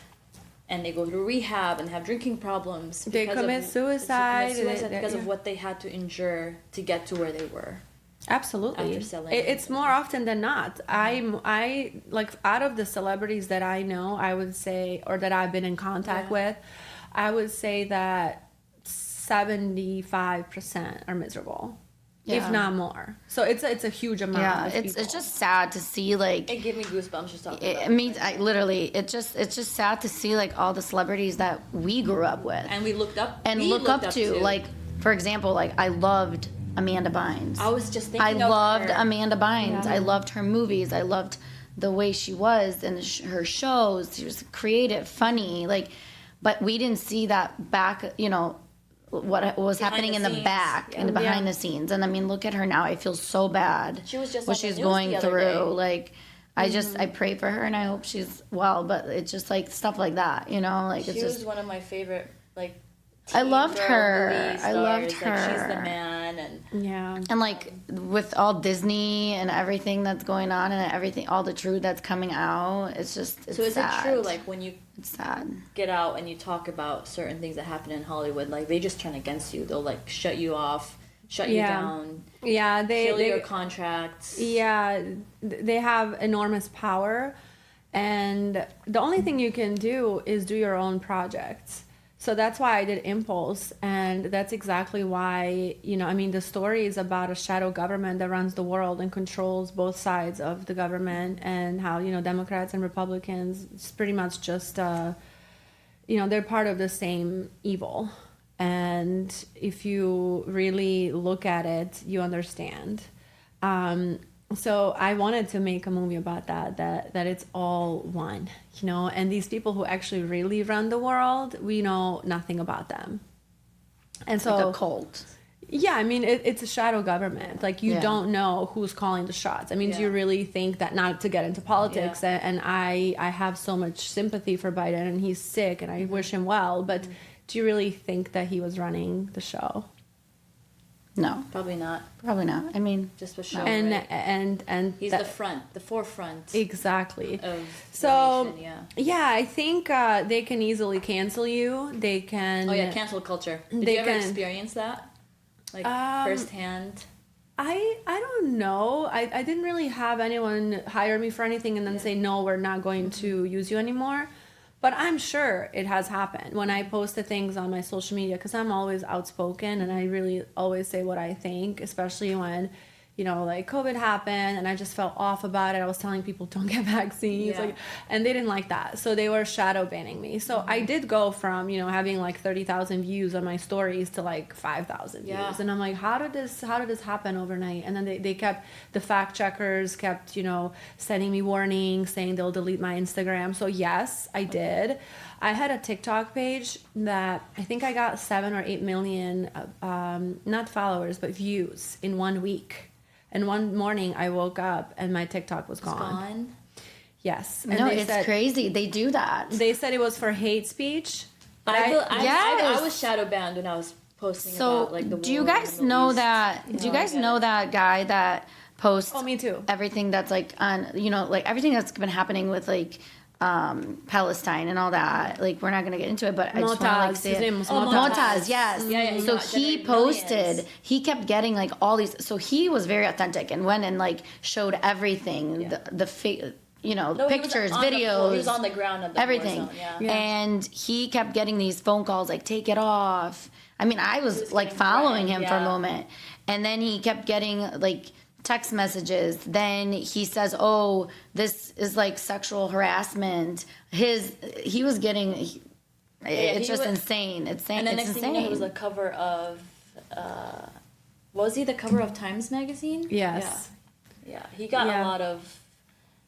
and they go through rehab and have drinking problems. They commit suicide because of what they had to endure to get to where they were. Absolutely, after selling it's more often than not. I like, out of the celebrities that I know, I would say, or that I've been in contact with, I would say that 75% are miserable. If not more. So it's a huge amount. Yeah, of it's people. just sad to see, like, It gave me goosebumps just talking about it means it's just sad to see like all the celebrities that we grew up with and we looked up to. Like, for example, like I loved Amanda Bynes. I was just thinking I loved her. Amanda Bynes. I loved her movies. I loved the way she was and her shows. She was creative, funny, like, but we didn't see that back, you know, what was behind happening in scenes. the back and behind the scenes. And I mean, look at her now. I feel so bad. She was just what on the she's news going the other through. day. Like, I pray for her and I hope she's well. But it's just like stuff like that, you know. Like, She it's was just. one of my favorite, like. I loved teen her. girl movie I stars. loved her. Like, she's the man, and And like with all Disney and everything that's going on and everything, all the truth that's coming out, it's just so is sad. it true? Like when you It's sad. get out and you talk about certain things that happen in Hollywood, like they just turn against you. They'll like shut you off, shut you down, kill your contracts. Yeah, they have enormous power, and the only thing you can do is do your own projects. So that's why I did Impulse, and that's exactly why, you know, I mean, the story is about a shadow government that runs the world and controls both sides of the government, and how, you know, Democrats and Republicans, it's pretty much just, you know, they're part of the same evil. And if you really look at it, you understand. So I wanted to make a movie about that it's all one, you know, and these people who actually really run the world, we know nothing about them. And so Like a cult. yeah, I mean, it's a shadow government. Like, you Yeah. don't know who's calling the shots. I mean, do Yeah. you really think that, not to get into politics, Yeah. and I have so much sympathy for Biden, and he's sick, and I wish him well, but do you really think that he was running the show? No, Probably not. probably not. I mean, Just for show. And right? and He's that- the forefront exactly. of So the nation, yeah, I think they can easily cancel you. They can. Oh yeah, cancel culture. Did They you ever can- experience that? Like firsthand? I don't know. I didn't really have anyone hire me for anything and then say, no, we're not going to use you anymore. But I'm sure it has happened when I posted things on my social media, because I'm always outspoken and I really always say what I think, especially when, you know, like COVID happened and I just felt off about it. I was telling people don't get vaccines, Yeah. like, and they didn't like that. So they were shadow banning me. So I did go from, you know, having like 30,000 views on my stories to like 5,000 Yeah. views. And I'm like, how did this happen overnight? And then they kept, the fact checkers kept, you know, sending me warnings saying they'll delete my Instagram. So yes, I did. I had a TikTok page that I think I got 7 or 8 million, not followers, but views in 1 week. And one morning I woke up and my TikTok was gone. Gone? Yes. And no, they it's said, crazy. They do that. They said it was for hate speech. But I Yes. was shadow banned when I was posting So, about like the war do you in the guys Middle know East. that? Do you No, I guys get know it. that guy that posts Oh, me too. everything that's like on, you know, like everything that's been happening with like Palestine and all that. Like, we're not gonna get into it, but I just want to like Motaz. say His it. name was Motaz. Motaz, yes. Yeah, So yeah, he generated posted. millions. He kept getting like all these. So he was very authentic and went and like showed everything, Yeah. you know, No, he was pictures, on the floor. videos. He was on the ground at the war everything. zone, yeah. Yeah. And he kept getting these phone calls like, take it off. I mean, I was, was like getting following him threatened, for a yeah. moment. And then he kept getting like text messages. Then he says, oh, this is like sexual harassment. He was getting, it's he just was- insane. It's insane. And then It's next thing you know, he was insane. the cover of. Was he the cover of Times Magazine? Yes. Yeah. He got Yeah. a lot of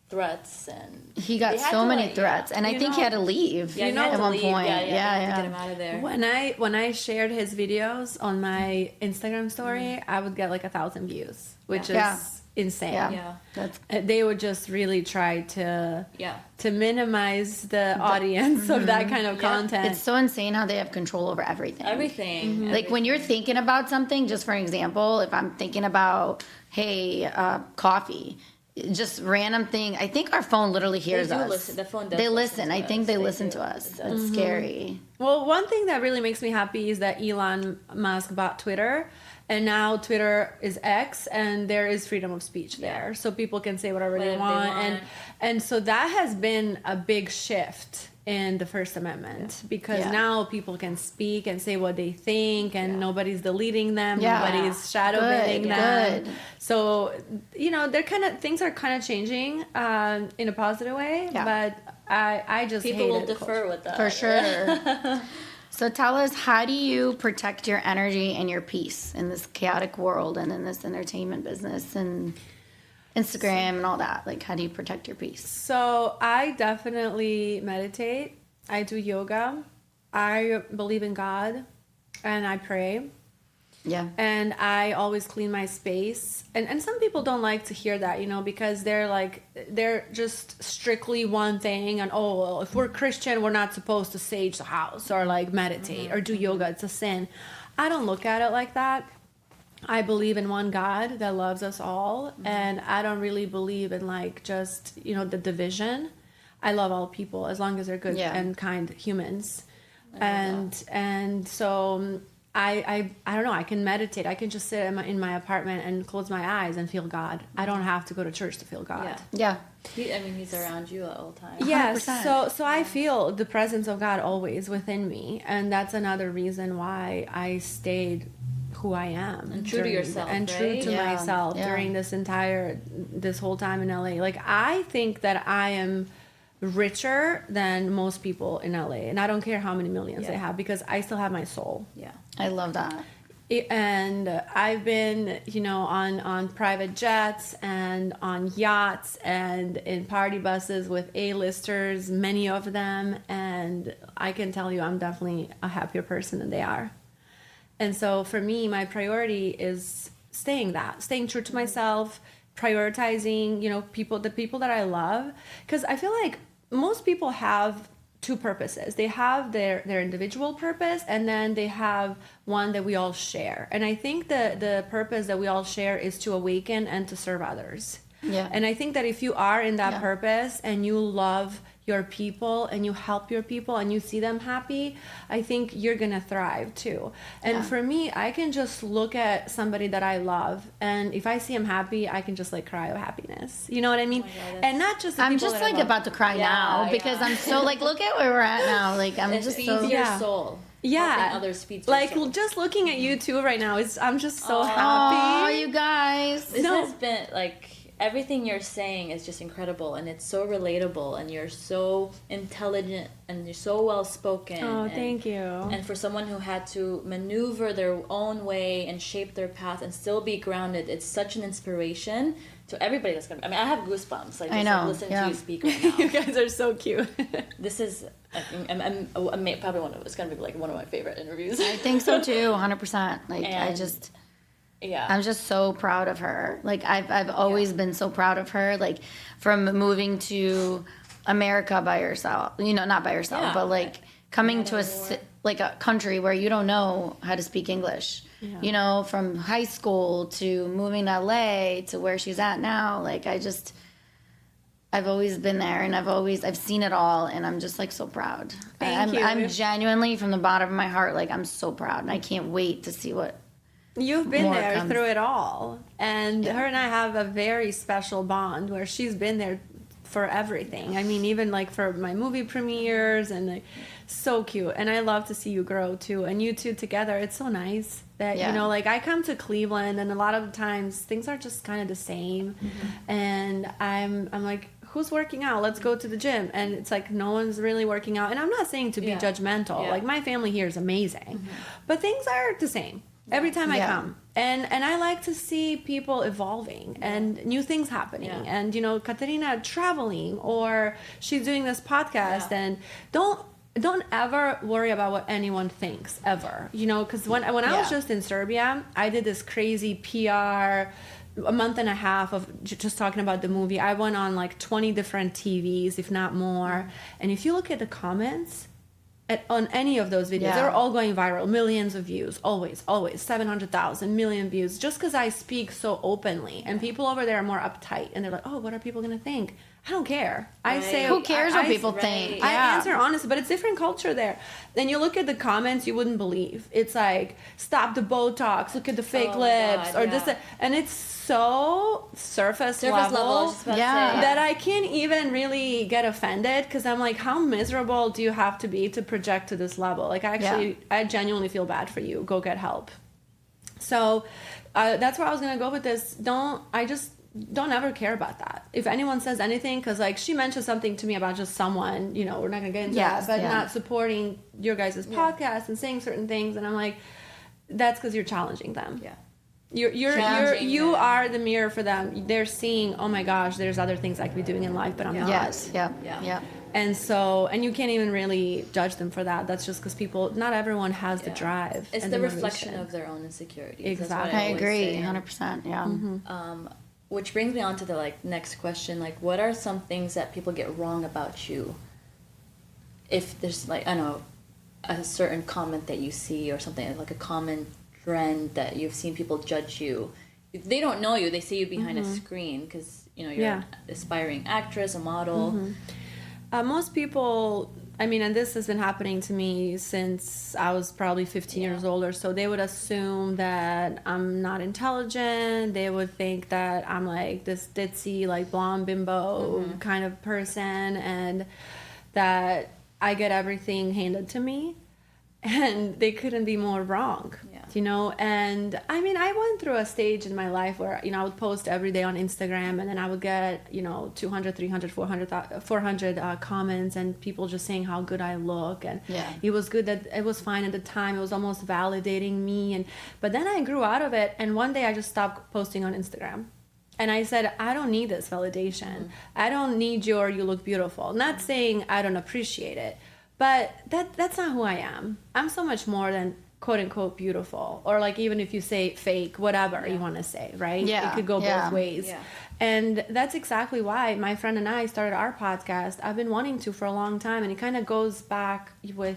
threats and. He got they had so to, many like, threats. And I You think he know- had to leave Yeah, he had at to one leave. point. Yeah, Yeah, they had to get him yeah. out of there. When I shared his videos on my Instagram story, I would get like 1,000 views, which Yeah. is insane. Yeah. Yeah. That's They would just really try to Yeah. minimize the audience of that kind of Yeah. content. It's so insane how they have control over everything. Everything. Like when you're thinking about something, just for example, if I'm thinking about, hey, coffee, just random thing. I think our phone literally hears do us. listen. The phone does They listen listen. to I think us. they They listen do. to us. It does. It's scary. Well, one thing that really makes me happy is that Elon Musk bought Twitter, and now Twitter is X, and there is freedom of speech there, so people can say whatever they Whatever they want, want. and so that has been a big shift in the First Amendment, because Yeah. now people can speak and say what they think, and nobody's deleting them, Yeah. nobody's shadow Good, banning them. good. So things are kind of changing in a positive way, Yeah. but I just People hate will it. defer with that. For sure. So tell us, how do you protect your energy and your peace in this chaotic world and in this entertainment business and Instagram and all that? Like, how do you protect your peace? So I definitely meditate. I do yoga. I believe in God, and I pray. Yeah. And I always clean my space. And some people don't like to hear that, because they're just strictly one thing. And, oh, well, if we're Christian, we're not supposed to sage the house or like meditate or do yoga. It's a sin. I don't look at it like that. I believe in one God that loves us all. And I don't really believe in like just, the division. I love all people as long as they're good Yeah. and kind humans. And so I don't know. I can meditate. I can just sit in my apartment and close my eyes and feel God. I don't have to go to church to feel God. Yeah. Yeah. He's around you at all times. Yes. 100%. So I feel the presence of God always within me, and that's another reason why I stayed who I am And true to yourself, and true right? to Yeah, myself yeah. during this whole time in LA. Like, I think that I am richer than most people in LA. And I don't care how many millions they have, because I still have my soul. Yeah. I love that. And I've been, on private jets and on yachts and in party buses with A-listers, many of them. And I can tell you, I'm definitely a happier person than they are. And so for me, my priority is staying true to myself, prioritizing, the people that I love. Because I feel like most people have two purposes. They have their individual purpose, and then they have one that we all share. And I think the purpose that we all share is to awaken and to serve others. Yeah. And I think that if you are in that purpose and you love your people and you help your people and you see them happy, I think you're gonna thrive too. And for me, I can just look at somebody that I love, and if I see him happy, I can just like cry of happiness. You know what I mean? Oh my God, and not just the I'm people just that I like love. about to cry now because I'm so like, look at where we're at now. Like I'm It just feeds so your soul. Yeah. Helping others feeds your like soul. just looking at you two right now is I'm just so Oh, happy. you guys. This has been like everything you're saying is just incredible, and it's so relatable, and you're so intelligent, and you're so well spoken. Oh, and, thank you. And for someone who had to maneuver their own way and shape their path and still be grounded, it's such an inspiration to everybody that's gonna. I mean, I have goosebumps. Like, I just know, like, listening yeah. to you speak right now. You guys are so cute. This is, I'm probably it's gonna be like one of my favorite interviews. I think so too, 100%. Like And- Yeah. I'm just so proud of her. Like I've always been so proud of her. Like from moving to America by herself, not by herself, Yeah. but like coming to war. like a country where you don't know how to speak English. Yeah. From high school to moving to LA to where she's at now. Like I've always been there, and I've seen it all, and I'm just like so proud. Thank you. I'm genuinely from the bottom of my heart, like I'm so proud, and I can't wait to see what. You've been More there comes. through it all. And her and I have a very special bond where she's been there for everything. I mean, even like for my movie premieres, and like, so cute. And I love to see you grow too. And you two together, it's so nice that, like I come to Cleveland, and a lot of times things are just kind of the same. And I'm like, who's working out? Let's go to the gym. And it's like, no one's really working out. And I'm not saying to be judgmental. Yeah. Like my family here is amazing, but things are the same. Every time I Yeah. come, and I like to see people evolving and new things happening, and Katerina traveling, or she's doing this podcast, and don't ever worry about what anyone thinks ever, because when I was just in Serbia, I did this crazy PR a month and a half of just talking about the movie. I went on like 20 different TVs, if not more, and if you look at the comments on any of those videos, they're all going viral, millions of views, always 700,000 million views, just because I speak so openly. And people over there are more uptight, and they're like, oh, what are people gonna think? I don't care. I say, Who cares what I- people right. think? I Yeah. answer honestly, but it's different culture there. Then you look at the comments, you wouldn't believe. It's like, stop the Botox, look at the fake Oh my lips, God, or this, and it's so surface level. I was level just about to Yeah. say. that I can't even really get offended, because I'm like, how miserable do you have to be to project to this level? Like, I genuinely feel bad for you. Go get help. So that's where I was gonna go with this. Don't ever care about that. If anyone says anything, because like she mentioned something to me about just someone, we're not gonna get into Yes, that, but yeah. not supporting your guys' podcast and saying certain things, and I'm like, that's because you're challenging them. Yeah. You them. are the mirror for them. They're seeing, oh my gosh, there's other things I could be doing in life, but I'm not. Yes. Yeah. Yeah. Yeah. And so, and you can't even really judge them for that. That's just because not everyone has the drive. It's and the motivation. reflection of their own insecurities. Exactly. That's what I always agree, say. 100%. Yeah. Which brings me on to the next question. Like, what are some things that people get wrong about you? If there's I don't know, a certain comment that you see, or something like a common trend that you've seen people judge you. They don't know you. They see you behind a screen because you're an aspiring actress, a model. Most people, I mean, and this has been happening to me since I was probably 15 years old or so, they would assume that I'm not intelligent. They would think that I'm like this ditzy, like blonde bimbo kind of person, and that I get everything handed to me. and they couldn't be more wrong. Yeah. And I mean, I went through a stage in my life where, I would post every day on Instagram, and then I would get, 200, 300, 400 comments, and people just saying how good I look, and it was good, that it was fine at the time. It was almost validating me. But then I grew out of it, and one day I just stopped posting on Instagram. And I said, I don't need this validation. I don't need you look beautiful. Not saying I don't appreciate it, but that's not who I am. I'm so much more than quote unquote beautiful, or like, even if you say fake, whatever you want to say, right? Yeah. It could go both ways. Yeah. And that's exactly why my friend and I started our podcast. I've been wanting to for a long time, and it kind of goes back with,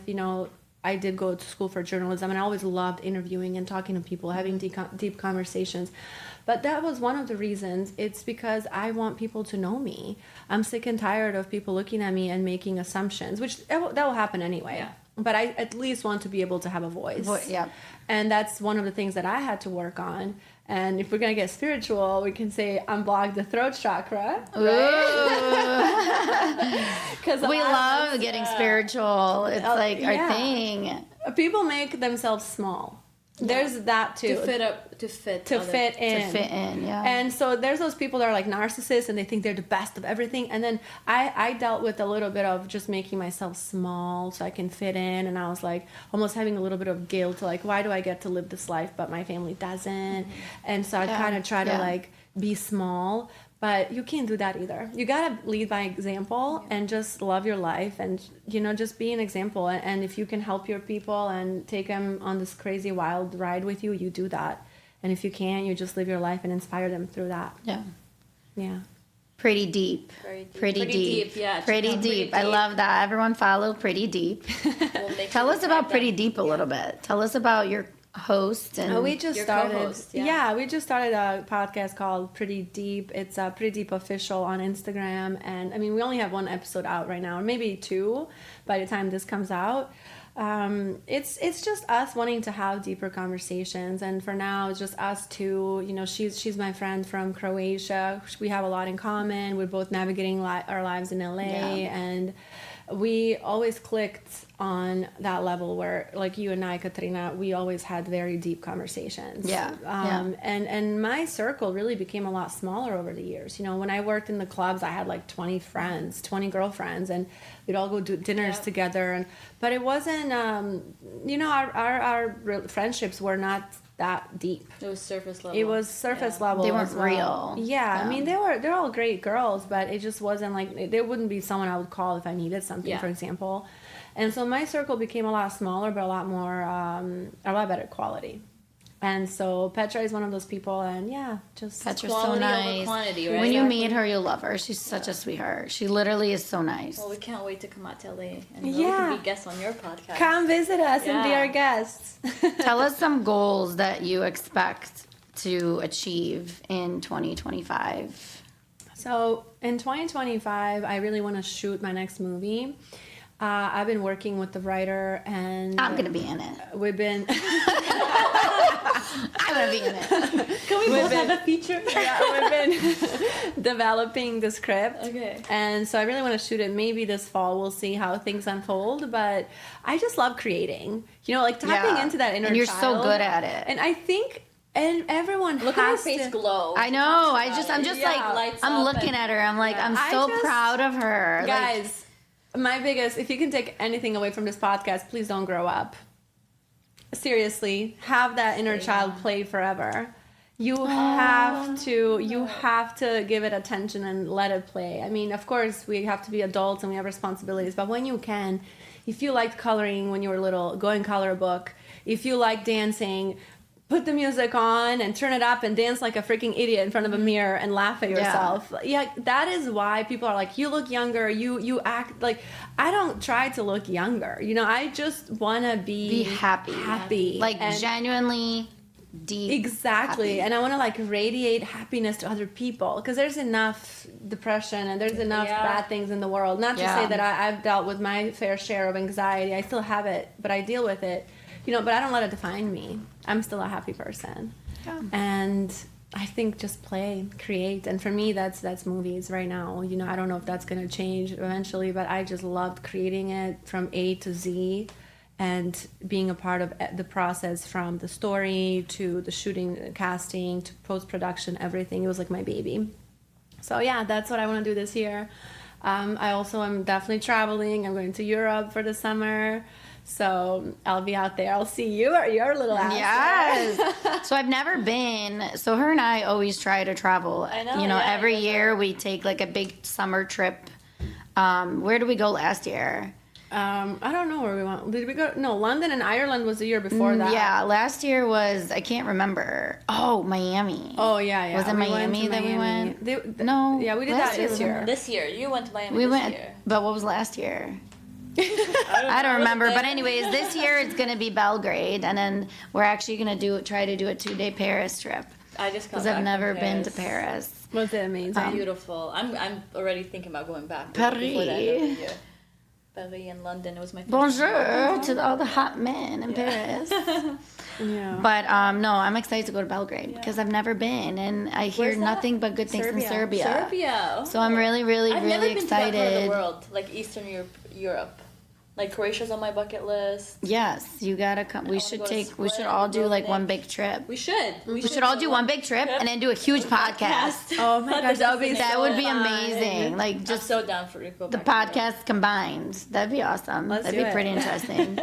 I did go to school for journalism, and I always loved interviewing and talking to people, having deep conversations. But that was one of the reasons. It's because I want people to know me. I'm sick and tired of people looking at me and making assumptions, which that will happen anyway. Yeah. But I at least want to be able to have a voice. Yeah. And that's one of the things that I had to work on. And if we're going to get spiritual, we can say unblock the throat chakra. Because We love getting spiritual. It's like our thing. People make themselves small. There's that too. To fit in. To fit in, yeah. And so there's those people that are like narcissists, and they think they're the best of everything. And then I dealt with a little bit of just making myself small so I can fit in. And I was like almost having a little bit of guilt, like, why do I get to live this life but my family doesn't? And so I kind of try to like be small. But you can't do that either. You gotta lead by example and just love your life, and just be an example. And if you can help your people and take them on this crazy wild ride with you, you do that. And if you can't, you just live your life and inspire them through that. Yeah. Pretty deep. Pretty deep, yeah. Pretty deep. I love that. Everyone follow Pretty Deep. Tell us about Pretty Deep a little bit. Tell us about your host and we just your started. co-host, We just started a podcast called Pretty Deep. It's Pretty Deep Official on Instagram, and I mean, we only have one episode out right now, or maybe two by the time this comes out. It's just us wanting to have deeper conversations, and for now it's just us two. She's my friend from Croatia. We have a lot in common. We're both navigating our lives in LA, and we always clicked on that level where, like you and I, Katrina, we always had very deep conversations. And my circle really became a lot smaller over the years. When I worked in the clubs, I had like 20 girlfriends, and we'd all go do dinners together. But it wasn't, our friendships were not that deep. It was surface level. It was surface level. They weren't as well. real. I mean, they're all great girls, but it just wasn't like, there wouldn't be someone I would call if I needed something, for example. And so my circle became a lot smaller, but a lot more, a lot better quality. And so Petra is one of those people, and just Petra's quality so nice. over quantity, right? When you meet her, you'll love her. She's such a sweetheart. She literally is so nice. Well, we can't wait to come out to LA and we can be guests on your podcast. Come visit us and be our guests. Tell us some goals that you expect to achieve in 2025. So in 2025, I really want to shoot my next movie. I've been working with the writer, and I'm gonna be in it. We've been. I'm gonna be in it. Can we both have a feature? We've been developing the script. Okay. And so I really want to shoot it maybe this fall. We'll see how things unfold. But I just love creating. Like tapping into that inner child. And you're so good at it. And I think. And everyone look has at her face to glow. I know. I'm just like, I'm looking at her. I'm like, I'm so proud of her. Guys, my biggest, if you can take anything away from this podcast, please don't grow up. Seriously, have that inner child play forever. You have to give it attention and let it play. I mean, of course, we have to be adults and we have responsibilities, but when you can, if you liked coloring when you were little, go and color a book. If you like dancing, put the music on and turn it up and dance like a freaking idiot in front of a mirror and laugh at yourself. That is why people are like, you look younger, you act like. I don't try to look younger. I just want to be happy. Like genuinely deep. Exactly. Happy. And I want to like radiate happiness to other people, because there's enough depression and there's enough bad things in the world. Not to say that I've dealt with my fair share of anxiety. I still have it, but I deal with it. But I don't let it define me. I'm still a happy person. Yeah. And I think just play, create. And for me, that's movies right now. I don't know if that's going to change eventually, but I just loved creating it from A to Z. and being a part of the process from the story to the shooting, the casting to post-production, everything. It was like my baby. So yeah, that's what I want to do this year. I also am definitely traveling. I'm going to Europe for the summer. So I'll be out there. I'll see you or your little ass. Yes. So I've never been. So her and I always try to travel. I know, You know, yeah, every you guys year are- we take like a big summer trip. Where did we go last year? I don't know where we went. Did we go? No, London and Ireland was the year before that. Yeah, last year was, I can't remember. Oh, Miami. Oh yeah, yeah. Was it We went Miami to that we Miami. went? No, Yeah, we did last that year this was in- year. This year, you went to Miami We this went, year. but what was last year? I I don't remember. But Then- anyways, this year it's going to be Belgrade, and then we're actually going to try to do a 2-day Paris trip I just got because back I've never from been to Paris. Was it amazing? Beautiful. I'm already thinking about going back. Paris. Before the end of the year. Paris and London. It was my first Bonjour to all the hot men in Paris. Yeah. But no, I'm excited to go to Belgrade because I've never been, and I hear Where's that? nothing but good things from Serbia. Serbia. Serbia. So I'm really, really, I've really never been to that part of the excited. world, like Eastern Europe. Like Croatia's on my bucket list. Yes, you gotta come. We wanna should go to take. We should Split, all do like Dubrovnik. one big trip. We should. We should all do one big trip and then do a huge podcast. Oh my gosh, that would be That so would be fun. amazing. Like I'm just so down for you to go the back to Europe. podcast combined. That'd be awesome. Let's That'd do be it. pretty interesting.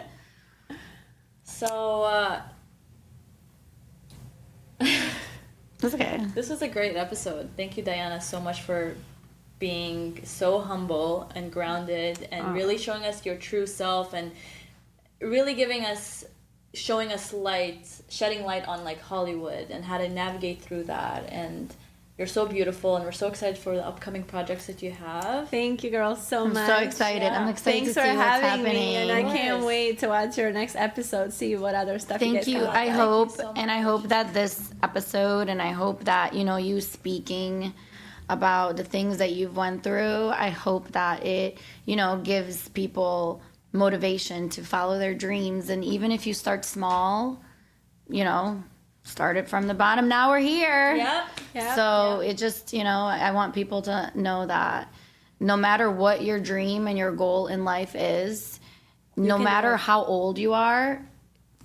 So That's okay. this was a great episode. Thank you, Diana, so much for being so humble and grounded and really showing us your true self and really showing us light, shedding light on like Hollywood and how to navigate through that. And you're so beautiful, and we're so excited for the upcoming projects that you have. Thank you, girls, so I'm much. so excited. Yeah. I'm excited Thanks to for see what's having happening. me, and I Of can't course. wait to watch your next episode. See what other stuff you Thank guys you. come up I with. hope, so and I hope that this episode, and I hope that you speaking about the things that you've went through. I hope that it, gives people motivation to follow their dreams, and even if you start small, start it from the bottom. Now we're here. Yep. Yep. So it just, I want people to know that no matter what your dream and your goal in life is, no can do matter it. how old you are,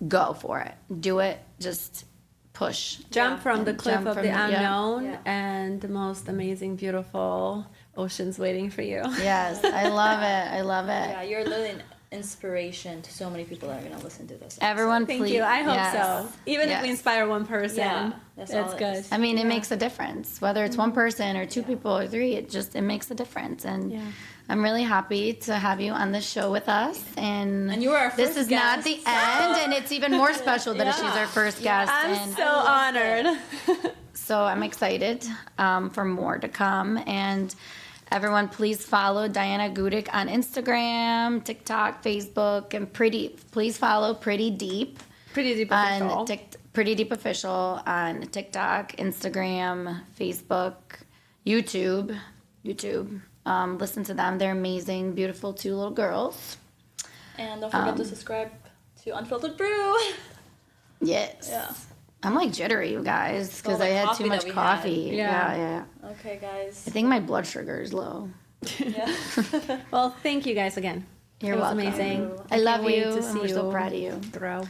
go for it. Do it. Just push. Jump from the And cliff jump of from the the- yeah. unknown, Yeah. and the most amazing, beautiful oceans waiting for you. Yes, I love it. I love it. Yeah, you're literally an inspiration to so many people that are going to listen to this. Everyone, Thank please. you. I hope yes. so. Even if we Yes. inspire one person, Yeah, that's all it's it good. is. I mean, it makes a difference. Whether it's one person or two people or three, it makes a difference. And Yeah. I'm really happy to have you on this show with us. And you were our this first is not guest. the end, and it's even more special that she's our first guest. I'm and so honored. so I'm excited for more to come. And everyone, please follow Dajana Gudic on Instagram, TikTok, Facebook, and please follow Pretty Deep. Pretty deep official. On Pretty Deep Official on TikTok, Instagram, Facebook, YouTube. Listen to them. They're amazing, beautiful 2 little girls. And don't forget to subscribe to Unfiltered Brew. Yes. Yeah. I'm like jittery, you guys, because the I had coffee too that much we had. coffee. Yeah. Yeah. Okay, guys. I think my blood sugar is low. Yeah. Well, thank you guys again. You're it was welcome. amazing. I love can't wait you. to and see we're so you proud of you. grow.